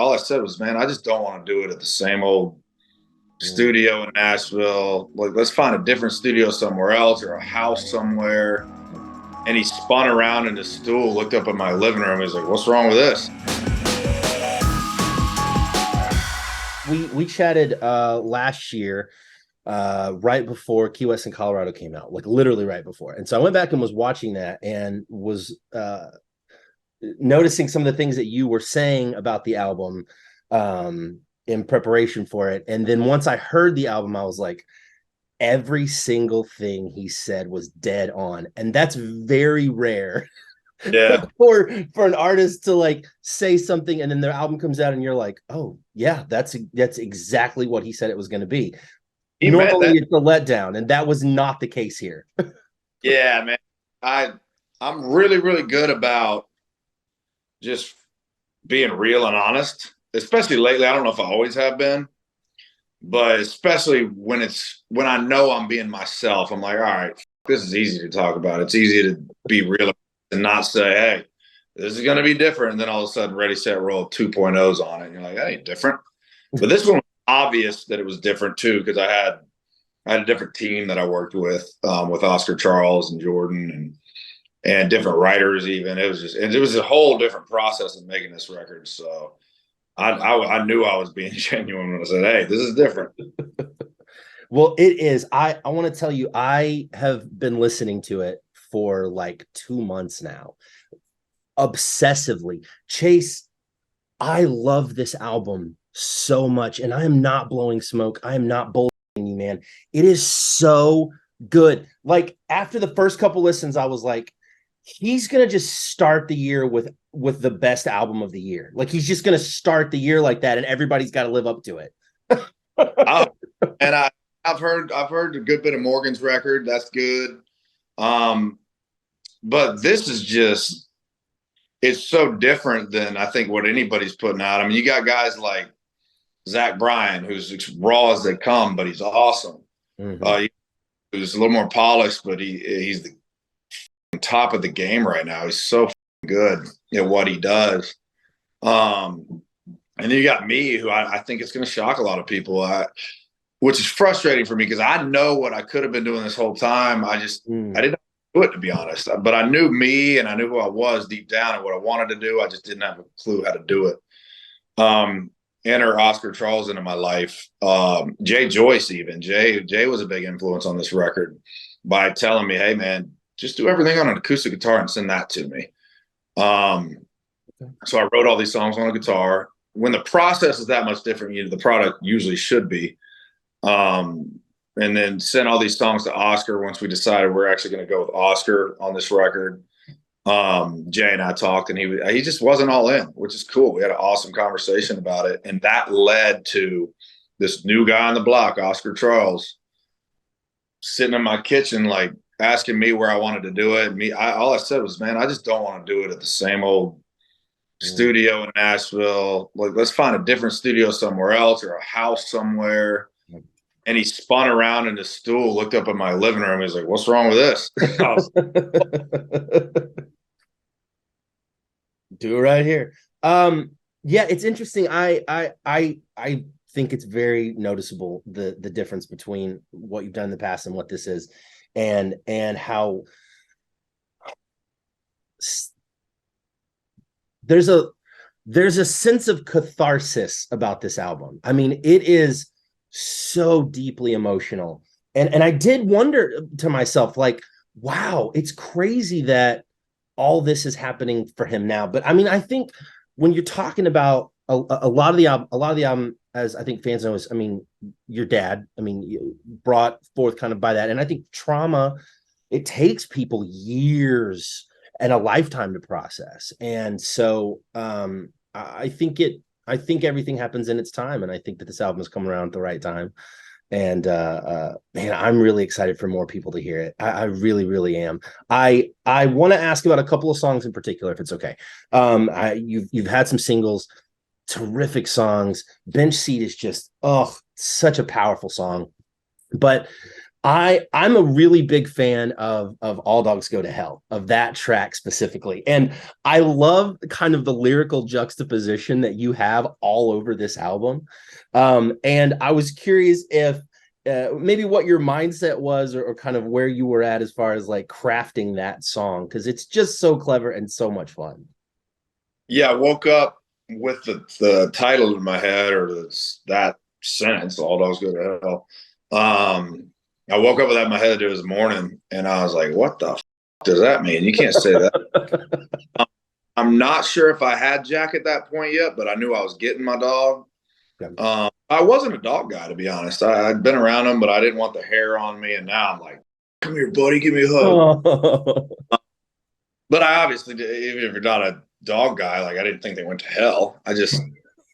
all I said was, man, I just don't want to do it at the same old studio in Nashville. Like, let's find a different studio somewhere else or a house somewhere. And he spun around in his stool, looked up at my living room. He's like, what's wrong with this? We chatted last year, right before Key West and Colorado came out, like literally right before. And so I went back and was watching that and was noticing some of the things that you were saying about the album in preparation for it. And then once I heard the album, I was like, every single thing he said was dead on. And that's very rare. Yeah. for an artist to like say something and then their album comes out and you're like, oh yeah, that's exactly what he said it was going to be. Normally it's a letdown, and that was not the case here. Yeah, man. I'm really, really good about just being real and honest, especially lately. I don't know if I always have been, but especially when I know I'm being myself, I'm like, all right, this is easy to talk about. It's easy to be real and not say, hey, this is going to be different. And then all of a sudden, Ready, Set, Roll 2.0s on it. And you're like, that ain't different. But this one was obvious that it was different too, because I had a different team that I worked with Oscar Charles and Jordan and different writers even. It was a whole different process of making this record. So I knew I was being genuine when I said, hey, this is different. Well, it is. I want to tell you, I have been listening to it for like 2 months now, obsessively. Chase, I love this album so much, and I am not blowing smoke. I am not bullshitting you, man. It is so good. Like after the first couple listens, I was like, he's gonna just start the year with the best album of the year. Like he's just gonna start the year like that, and everybody's got to live up to it. And I've heard a good bit of Morgan's record. That's good. But this is just, it's so different than I think what anybody's putting out. I mean, you got guys like Zach Bryan, who's raw as they come, but he's awesome. Mm-hmm. He's a little more polished, but he's the top of the game right now. He's so good at what he does. And then you got me, who I think it's going to shock a lot of people, which is frustrating for me because I know what I could have been doing this whole time. I didn't do it, to be honest. But I knew me and I knew who I was deep down and what I wanted to do. I just didn't have a clue how to do it. Enter Oscar Charles into my life. Jay Joyce, even. Jay was a big influence on this record by telling me, hey, man, just do everything on an acoustic guitar and send that to me. So I wrote all these songs on a guitar. When the process is that much different, the product usually should be. And then sent all these songs to Oscar once we decided we're actually going to go with Oscar on this record. Jay and I talked, and he just wasn't all in, which is cool. We had an awesome conversation about it, and that led to this new guy on the block, Oscar Charles, sitting in my kitchen, like asking me where I wanted to do it. All I said was, man, I just don't want to do it at the same old studio in Nashville. Like, let's find a different studio somewhere else or a house somewhere. And he spun around in his stool, looked up at my living room. He's like, what's wrong with this? Do it right here. Yeah, it's interesting. I think it's very noticeable the difference between what you've done in the past and what this is, and how there's a sense of catharsis about this album. I mean, it is so deeply emotional. And I did wonder to myself, like, wow, it's crazy that all this is happening for him now. But I mean, I think when you're talking about a lot of the album, as I think fans know, is, I mean, your dad, I mean, you brought forth kind of by that. And I think trauma, it takes people years and a lifetime to process. And so I think everything happens in its time, and I think that this album is coming around at the right time. And man, I'm really excited for more people to hear it. I really, really am. I want to ask about a couple of songs in particular, if it's okay. You've had some singles, terrific songs. Bench Seat is just such a powerful song. But I'm a really big fan of All Dogs Go to Hell, of that track specifically. And I love kind of the lyrical juxtaposition that you have all over this album. And I was curious if maybe what your mindset was, or kind of where you were at as far as like crafting that song, because it's just so clever and so much fun. Yeah, I woke up with the title in my head, or that sentence, All Dogs Go to Hell. I woke up with that in my head this morning, and I was like, what the f does that mean? You can't say that. I'm not sure if I had Jack at that point yet, but I knew I was getting my dog. I wasn't a dog guy, to be honest. I'd been around him, but I didn't want the hair on me. And now I'm like, come here, buddy, give me a hug. But I obviously, even if you're not a dog guy, like I didn't think they went to hell. I just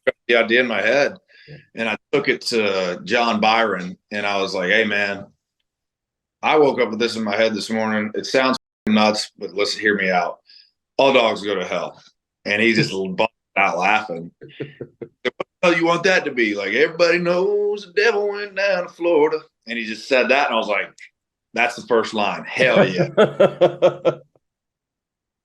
got the idea in my head, and I took it to John Byron, and I was like, hey, man, I woke up with this in my head this morning. It sounds nuts, but let's hear me out. All dogs go to hell. And he just busted out laughing. What the hell you want that to be? Like, everybody knows the devil went down to Florida. And he just said that, and I was like, that's the first line. Hell yeah.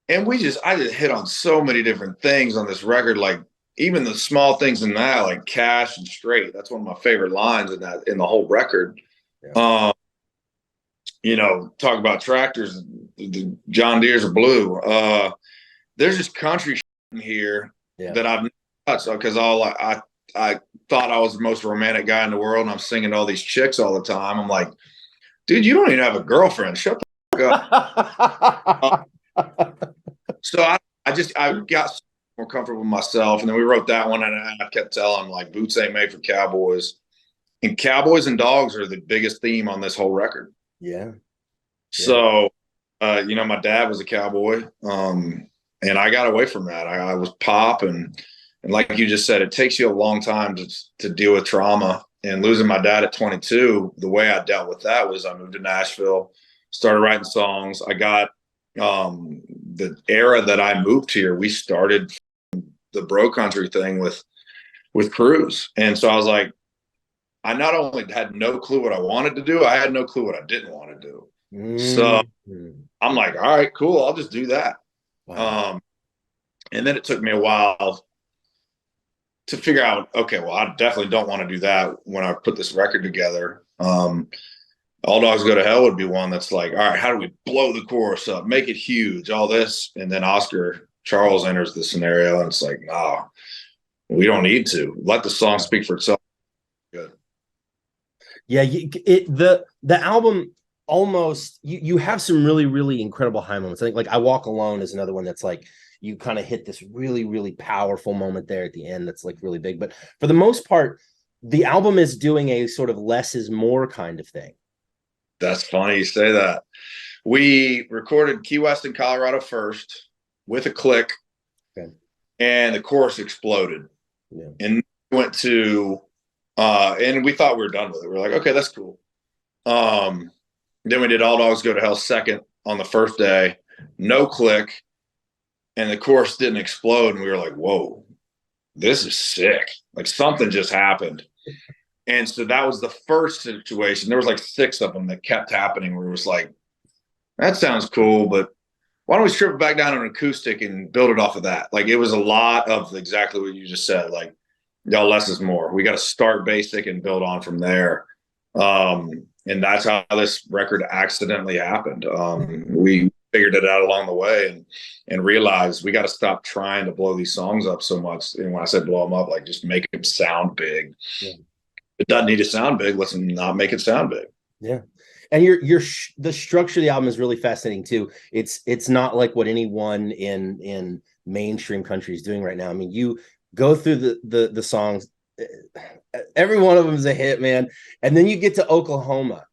And I just hit on so many different things on this record, like even the small things in that, like cash and straight. That's one of my favorite lines in the whole record. Yeah. You know, talk about tractors, the John Deere's are blue. There's just country in here that I've touched, because I thought I was the most romantic guy in the world, and I'm singing to all these chicks all the time. I'm like, dude, you don't even have a girlfriend. Shut the fuck up. So I got more comfortable with myself, and then we wrote that one, and I kept telling him, like, boots ain't made for cowboys, and cowboys and dogs are the biggest theme on this whole record. Yeah. So, you know, my dad was a cowboy, and I got away from that. I was pop, and like you just said, it takes you a long time to deal with trauma. And losing my dad at 22, the way I dealt with that was I moved to Nashville, started writing songs. I got the era that I moved here, we started the bro country thing with Cruz. And so I was like, I not only had no clue what I wanted to do, I had no clue what I didn't want to do. So I'm like, all right, cool, I'll just do that. Wow. And then it took me a while to figure out, okay, well, I definitely don't want to do that when I put this record together. All Dogs Go to Hell would be one that's like, all right, how do we blow the chorus up, make it huge, all this? And then Oscar Charles enters the scenario, and it's like, nah, we don't need to. Let the song speak for itself. Good. Yeah, the album almost, you have some really, really incredible high moments. I think like I Walk Alone is another one that's like, you kind of hit this really, really powerful moment there at the end that's like really big. But for the most part, the album is doing a sort of less is more kind of thing. That's funny you say that. We recorded Key West in Colorado first with a click, and the chorus exploded. Yeah. And we went to, and we thought we were done with it. We were like, okay, that's cool. Then we did All Dogs Go to Hell second on the first day, no click, and the chorus didn't explode. And we were like, whoa, this is sick. Like something just happened. And so that was the first situation. There was like 6 of them that kept happening where it was like, that sounds cool, but why don't we strip it back down on acoustic and build it off of that? Like it was a lot of exactly what you just said. Like, y'all, less is more. We got to start basic and build on from there. And that's how this record accidentally happened. We figured it out along the way and realized we got to stop trying to blow these songs up so much. And when I said blow them up, like just make them sound big. Yeah. It doesn't need to sound big. Let's not make it sound big. Yeah. And the structure of the album is really fascinating too. It's not like what anyone in mainstream country is doing right now. I mean, you go through the songs, every one of them is a hit, man. And then you get to Oklahoma,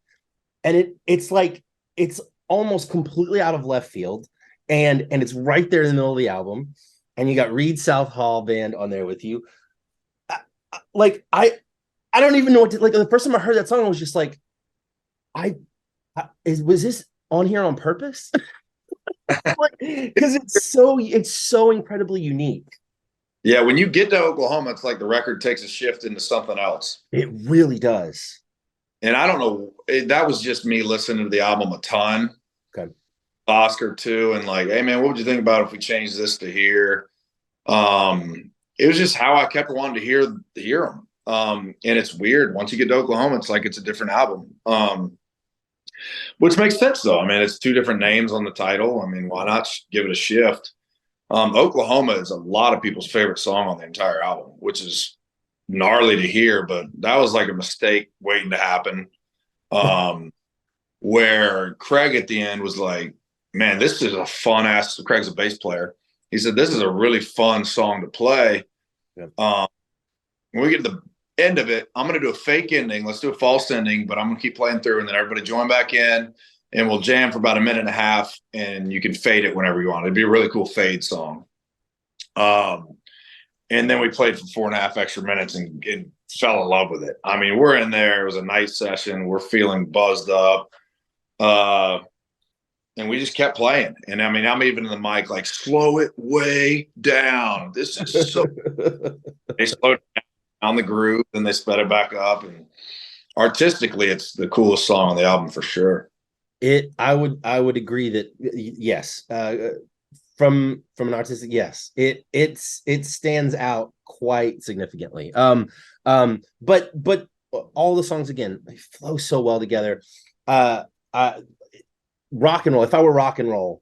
and it's like it's almost completely out of left field, and it's right there in the middle of the album. And you got Reed South Hall Band on there with you. I don't even know what to, like, the first time I heard that song, I was just like, was this on here on purpose? Because it's so incredibly unique. Yeah, when you get to Oklahoma, it's like the record takes a shift into something else. It really does. And I don't know, that was just me listening to the album a ton. Okay. Oscar too, and like, hey man, what would you think about if we changed this to here? It was just how I kept wanting to hear them. And it's weird. Once you get to Oklahoma, it's like it's a different album. Which makes sense though. I mean, it's two different names on the title. I mean, why not give it a shift? Oklahoma is a lot of people's favorite song on the entire album, which is gnarly to hear, but that was like a mistake waiting to happen. Where Craig at the end was like, man, this is a fun ass. Craig's a bass player. He said, this is a really fun song to play. Yeah. When we get to the end of it, I'm going to do a fake ending. Let's do a false ending, but I'm going to keep playing through, and then everybody join back in, and we'll jam for about a minute and a half, and you can fade it whenever you want. It'd be a really cool fade song. And then we played for 4.5 extra minutes and fell in love with it. I mean, we're in there. It was a night session. We're feeling buzzed up. And we just kept playing. And I mean, I'm even in the mic, like, slow it way down. This is so. They slowed down the groove, then they sped it back up. And artistically, it's the coolest song on the album for sure. I would agree that yes. From an artistic, yes, it stands out quite significantly. But all the songs, again, they flow so well together. Rock and roll. If I were rock and roll,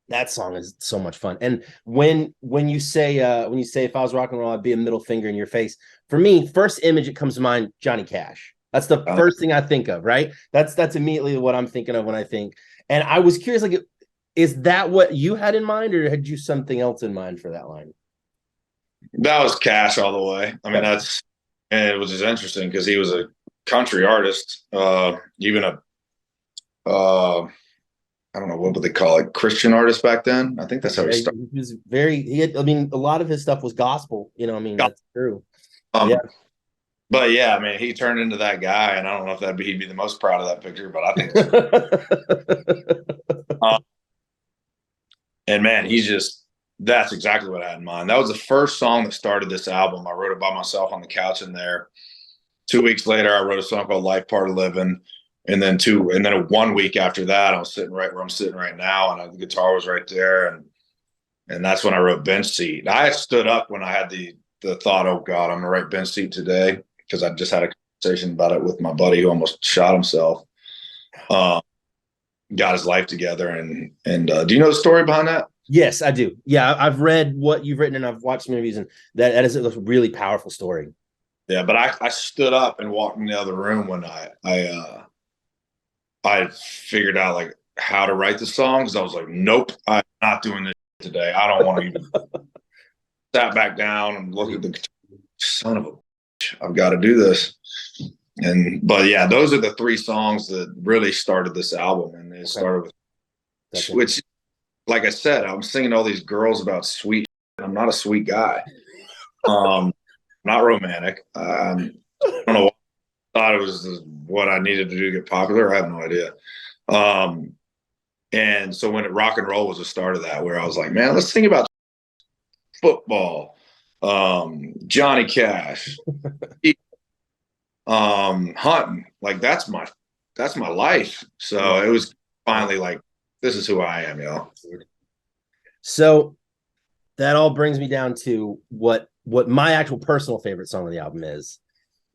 that song is so much fun. And when you say if I was rock and roll, I'd be a middle finger in your face. For me, first image that comes to mind, Johnny Cash. That's the first thing I think of, right? That's immediately what I'm thinking of when I think. And I was curious, like, is that what you had in mind, or had you something else in mind for that line? That was Cash all the way. I mean, and it was just interesting because he was a country artist, even a I don't know, what would they call it, Christian artist back then. I think that's how he started. He was I mean, a lot of his stuff was gospel, you know. I mean, that's true. Yeah. But yeah, I mean, he turned into that guy, and I don't know if he'd be the most proud of that picture, but I think so. And man, that's exactly what I had in mind. That was the first song that started this album. I wrote it by myself on the couch in there. 2 weeks later, I wrote a song called Life Part of Living. And then 1 week after that, I was sitting right where I'm sitting right now, and the guitar was right there. And that's when I wrote Bench Seat. I stood up when I had the thought, oh God, I'm going to write Bench Seat today, because I just had a conversation about it with my buddy who almost shot himself. Got his life together. And do you know the story behind that? Yes, I do. Yeah, I've read what you've written, and I've watched some interviews, and that is a really powerful story. Yeah, but I stood up and walked in the other room when I figured out like how to write the song, because I was like, nope, I'm not doing this today. I don't want to even. Sat back down and looked at the son of a bitch, I've got to do this. But yeah, those are the 3 songs that really started this album. And it started with, which, like I said, I'm singing all these girls about sweet. I'm not a sweet guy. Not romantic. I don't know. I thought it was what I needed to do to get popular. I have no idea. And so when rock and roll was the start of that, where I was like, man, let's think about football, Johnny Cash, hunting. Like that's my life. So it was finally like, this is who I am, y'all. So that all brings me down to what my actual personal favorite song of the album is.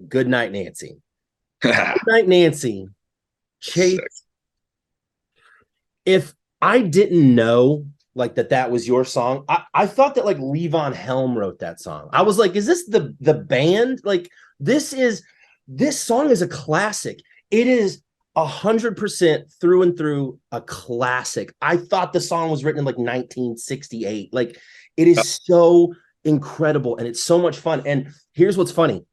Goodnight Nancy. Goodnight Nancy. Chase. If I didn't know like that was your song, I thought that like Levon Helm wrote that song. I was like, is this the band? Like this song is a classic. It is 100% through and through a classic. I thought the song was written in like 1968. Like it is so incredible, and it's so much fun. And here's what's funny.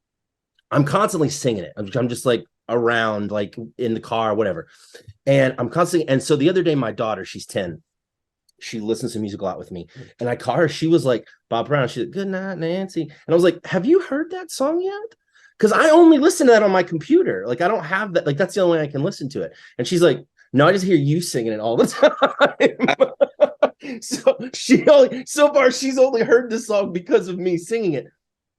I'm constantly singing it. I'm just like around, like in the car, whatever. And I'm constantly. And so the other day, my daughter, she's 10. She listens to music a lot with me. And I call her. She was like, Bob Brown. She's like, Goodnight Nancy. And I was like, have you heard that song yet? Because I only listen to that on my computer. Like, I don't have that. Like, that's the only way I can listen to it. And she's like, no, I just hear you singing it all the time. So far, she's only heard this song because of me singing it.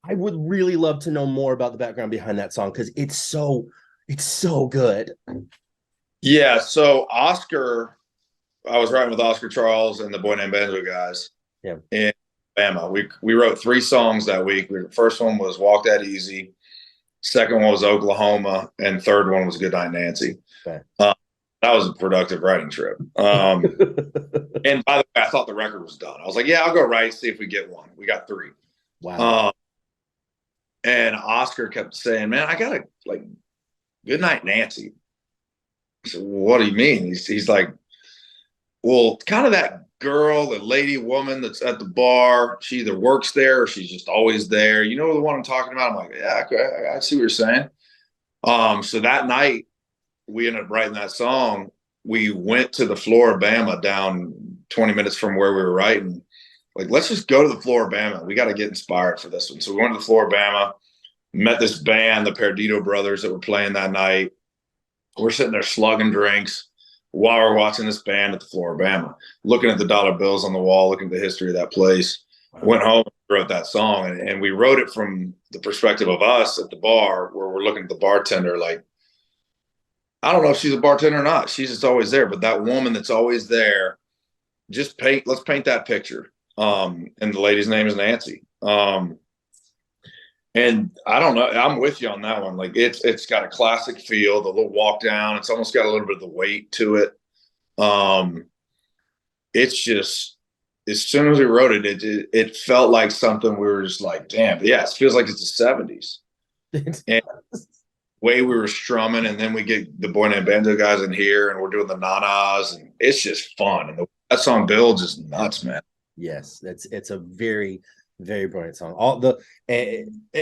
I would really love to know more about the background behind that song, because it's so It's so good. Yeah. So Oscar, I was writing with Oscar Charles and the Boy Named Banjo guys. Yeah. In Alabama. We wrote 3 songs that week. The first one was Walk That Easy. Second one was Oklahoma. And third one was Goodnight Nancy. Okay. That was a productive writing trip. And by the way, I thought the record was done. I was like, yeah, I'll go write, see if we get one. We got 3. Wow. And Oscar kept saying, man, I got to like Goodnight Nancy. I said, well, what do you mean? He's like, well, kind of that girl, the lady woman that's at the bar. She either works there or she's just always there. You know the one I'm talking about? I'm like, yeah, okay, I see what you're saying. So that night we ended up writing that song. We went to the Floribama down 20 minutes from where we were writing. Like, let's just go to the Floribama. We got to get inspired for this one. So we went to the Floribama, met this band, the Perdido Brothers, that were playing that night. We're sitting there slugging drinks while we're watching this band at the Floribama, looking at the dollar bills on the wall, looking at the history of that place. Wow. Went home and wrote that song. And we wrote it from the perspective of us at the bar, where we're looking at the bartender like, I don't know if she's a bartender or not. She's just always there. But that woman that's always there, let's paint that picture. And the lady's name is Nancy. And I don't know, I'm with you on that one. Like it's got a classic feel, the little walk down. It's almost got a little bit of the weight to it. It's just, as soon as we wrote it, it felt like something we were just like, damn, yeah, it feels like it's the 70s. And way we were strumming, and then we get the Boy Named Banjo guys in here, and we're doing the nanas, and it's just fun. And that song builds is nuts, man. Yes, it's a very, very brilliant song. All the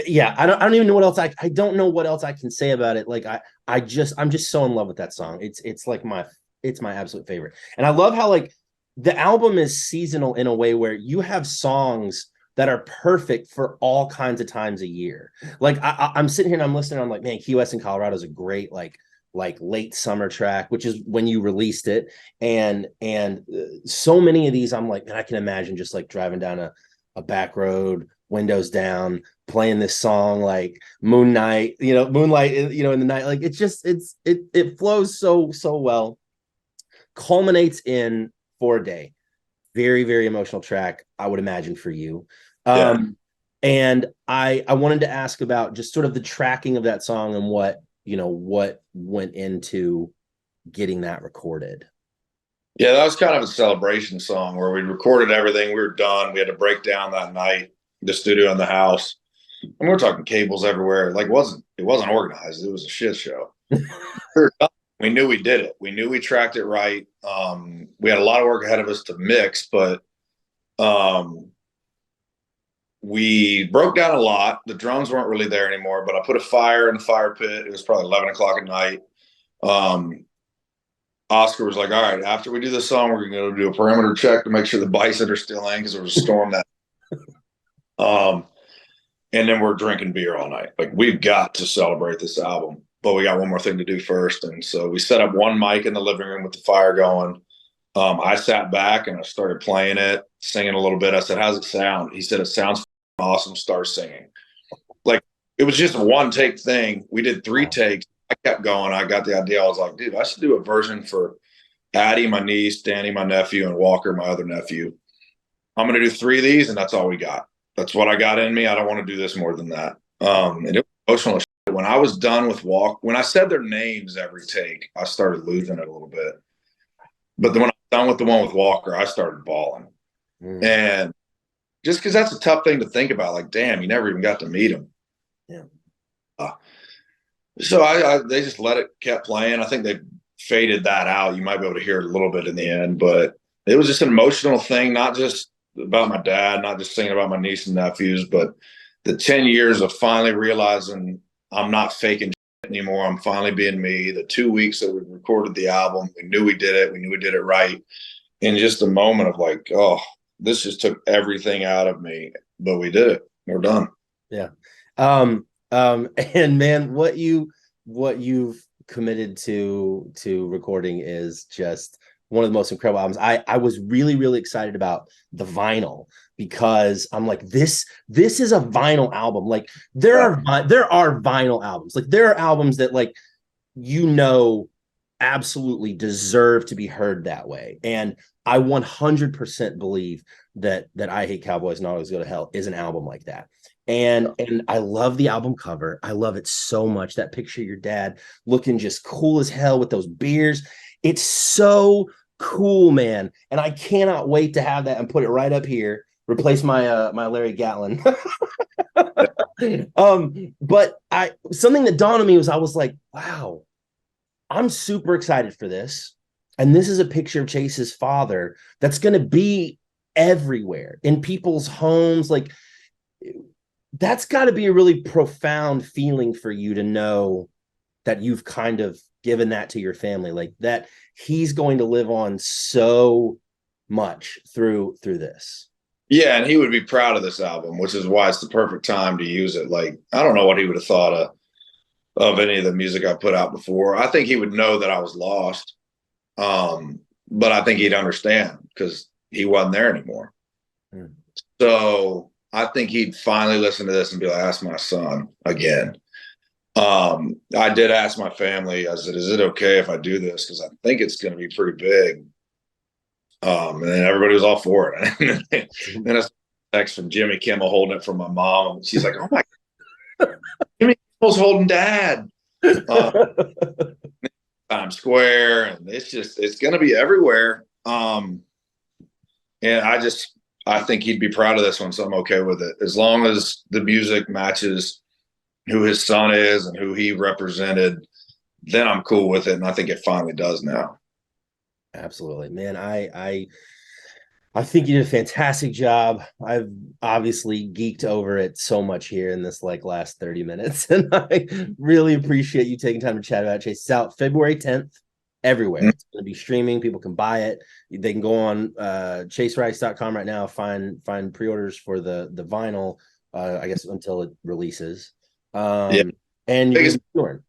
yeah, I don't even know what else I don't know what else I can say about it. Like I'm just so in love with that song. It's like my absolute favorite. And I love how like the album is seasonal in a way where you have songs that are perfect for all kinds of times a year. Like I'm sitting here and I'm listening. I'm like, man, Key West in Colorado is a great like late summer track, which is when you released it. And so many of these, I'm like, man, I can imagine just like driving down a back road, windows down, playing this song like Moonlight, in the night. Like it flows so well, culminates in For a Day. Very, very emotional track, I would imagine, for you. Yeah. And I wanted to ask about just sort of the tracking of that song and what went into getting that recorded. Yeah, that was kind of a celebration song where we recorded everything. We were done. We had to break down that night, the studio in the house. And we were talking cables everywhere. Like it wasn't organized. It was a shit show. We knew we did it. We knew we tracked it right. We had a lot of work ahead of us to mix, but we broke down a lot. The drums weren't really there anymore, but I put a fire in the fire pit. It was probably 11 o'clock at night. Oscar was like, all right, after we do this song, we're going to do a perimeter check to make sure the bison are still in because there was a storm that. And then we're drinking beer all night. Like, we've got to celebrate this album, but we got one more thing to do first. And so we set up one mic in the living room with the fire going. I sat back and I started playing it, singing a little bit. I said, how's it sound? He said, it sounds awesome. Start singing. Like, it was just a one take thing. We did 3 takes. I kept going. I got the idea. I was like, dude, I should do a version for Addie, my niece, Danny, my nephew, and Walker, my other nephew. I'm going to do 3 of these, and that's all we got. That's what I got in me. I don't want to do this more than that. And it was emotional. When I was done with when I said their names every take, I started losing it a little bit. But then when I was done with the one with Walker, I started bawling. And just because that's a tough thing to think about, like, damn, you never even got to meet him. Yeah. So they just kept playing. I think they faded that out. You might be able to hear it a little bit in the end, but it was just an emotional thing, not just about my dad, not just singing about my niece and nephews, but the 10 years of finally realizing I'm not faking shit anymore. I'm finally being me. The 2 weeks that we recorded the album, we knew we did it. We knew we did it right. And just a moment of like, oh, this just took everything out of me, but we did it. We're done. Yeah. And man, what you've committed to recording is just one of the most incredible albums. I was really, really excited about the vinyl because I'm like, this is a vinyl album. Like there are vinyl albums. Like there are albums that like absolutely deserve to be heard that way. And I 100% believe that I Hate Cowboys and Always Go to Hell is an album like that. And I love the album cover. I love it so much. That picture of your dad looking just cool as hell with those beers. It's so cool, man. And I cannot wait to have that and put it right up here. Replace my my Larry Gatlin. But something that dawned on me was I was like, wow, I'm super excited for this. And this is a picture of Chase's father that's going to be everywhere in people's homes. Like, that's got to be a really profound feeling for you to know that you've kind of given that to your family, like that he's going to live on so much through this. Yeah, and he would be proud of this album, which is why it's the perfect time to use it. Like, I don't know what he would have thought of any of the music I put out before. I think he would know that I was lost. But I think he'd understand because he wasn't there anymore. So I think he'd finally listen to this and be like, that's my son again. I did ask my family, I said, is it okay if I do this? Because I think it's going to be pretty big. And then everybody was all for it. And then a text from Jimmy Kimmel holding it from my mom. She's like, oh my God, Jimmy Kimmel's holding dad. Times Square, and it's going to be everywhere. And I think he'd be proud of this one, so I'm okay with it. As long as the music matches who his son is and who he represented, then I'm cool with it. And I think it finally does now. Absolutely, man. I think you did a fantastic job. I've obviously geeked over it so much here in this last 30 minutes. And I really appreciate you taking time to chat about it. Chase. It's out February 10th everywhere. It's going to be streaming. People can buy it. They can go on chaserice.com right now, find pre-orders for the vinyl, I guess until it releases. And you're touring.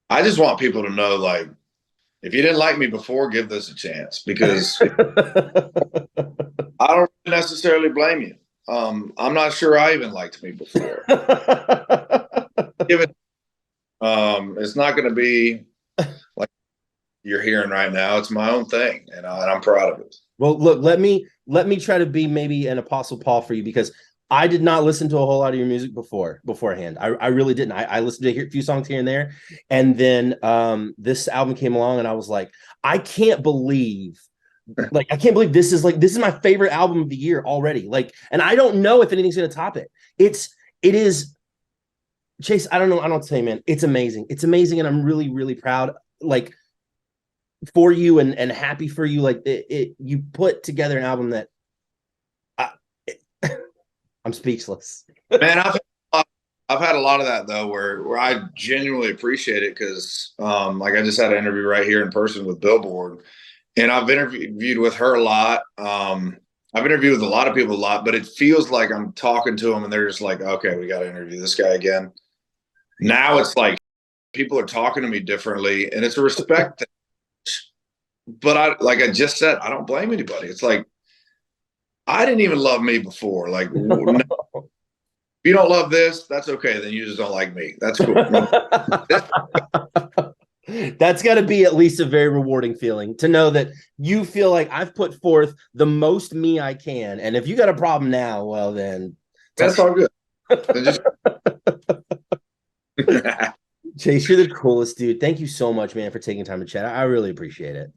I just want people to know, like, if you didn't like me before, give this a chance, because I don't necessarily blame you. I'm not sure I even liked me before. It's not going to be like you're hearing right now. It's my own thing, and I'm proud of it. Well, look, let me try to be maybe an Apostle Paul for you, because I did not listen to a whole lot of your music beforehand. I really didn't. I listened to a few songs here and there. And then this album came along and I was like, I can't believe this is my favorite album of the year already. Like, and I don't know if anything's going to top it. It is, Chase, I don't know. I don't say, man, it's amazing. It's amazing. And I'm really, really proud, like, for you and happy for you. Like, you put together an album that I'm speechless. Man, I've had a lot of that though, where I genuinely appreciate it, because like I just had an interview right here in person with Billboard, and I've interviewed with her a lot. I've interviewed with a lot of people a lot, but it feels like I'm talking to them and they're just like, okay, we got to interview this guy again. Now it's like people are talking to me differently, and it's a respect thing. But like I just said, I don't blame anybody. It's like, I didn't even love me before. Like, no, if you don't love this, that's okay. Then you just don't like me. That's cool. That's got to be at least a very rewarding feeling to know that you feel like I've put forth the most me I can. And if you got a problem now, well, then that's all good. Chase, you're the coolest dude. Thank you so much, man, for taking time to chat. I really appreciate it.